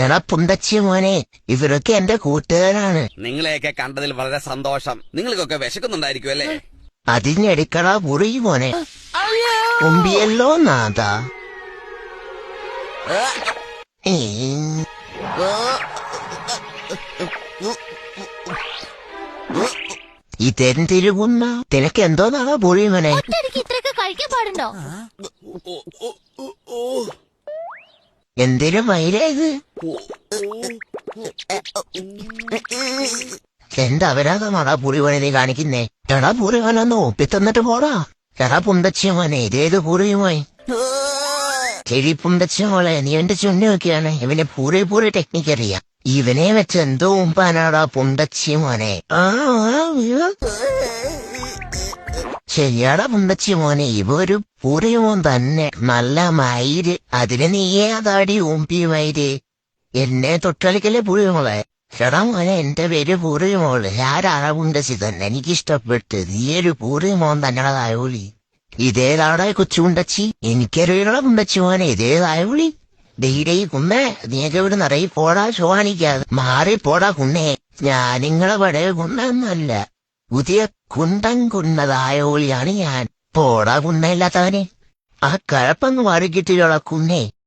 എടാ പുന്തച്ചി മോനെ, ഇവരൊക്കെ എന്റെ കൂട്ടുകാരാണ്. നിങ്ങളെയൊക്കെ കണ്ടതിൽ വളരെ സന്തോഷം. നിങ്ങൾക്കൊക്കെ വിശക്കുന്നുണ്ടായിരിക്കും അല്ലേ? അതിഞ്ഞെടുക്കടാ പുറി മോനെ. കുമ്പിയല്ലോ നാഥാ. ഇതെന്തിരുകുന്ന നിനക്ക് എന്തോന്നാണ് പുറി മോനെ? ഇത്രയൊക്കെ കഴിക്കാൻ പാടുണ്ടോ? എന്തിനു മൈരേത്? എന്താ അപരാധമാടാ പുറിവനെ നീ കാണിക്കുന്നേ? എടാ പുറിവനൊന്ന് ഒപ്പിത്തന്നിട്ട് പോടാ. എടാ പുന്തച്ചി മോനെ, ഇതേത് പുറിയുമായി? ശരി പുന്തച്ചി മോളെ, നീ എന്റെ ചുണ്ടി നോക്കിയാണ്. ഇവന് പൂരെ ടെക്നിക്ക് അറിയാം. ഇവനെ വെച്ച് എന്തോ ഉമ്പാനാടാ പുന്തച്ചി മോനെ. ശരിയാടാ പുന്തച്ചി മോനെ, ഇവ ഒരു പൂരയുമോൻ തന്നെ. നല്ല മയിര്. അതിന് നീയേ അതാടി ഊമ്പി മയിര്. എന്നെ തൊട്ടളിക്കല്ലേ പൂരമോളെ. ചേടാ മോനെ, എന്റെ പേര് പൂരമോള്. ആരാണ് പുന്തച്ചി തന്നെ. എനിക്കിഷ്ടപ്പെട്ട് നീയൊരു പൂരമോൻ തന്നെയാളായോളി. ഇതേതാടാ കൊച്ചുപുണ്ടച്ചി? എനിക്കറിയണ പുന്തച്ചി മോനെ, ഇതേതായോളി. ഡെയ്ഡേ കുന്നേ, നീയൊക്കെ ഇവിടെ നിറയെ പോടാ ശോണിക്കാതെ മാറിപ്പോടാ കുന്നേ. ഞാനിങ്ങളെ പഴയ കുന്നൊന്നല്ല, പുതിയ കുണ്ടൻ കുന്നതായോളിയാണ് ഞാൻ. പോടാ കുന്നയില്ലാത്തവനെ. ആ കഴപ്പങ്ങ് മാറിക്കിട്ടില്ലോടാ കുന്നേ.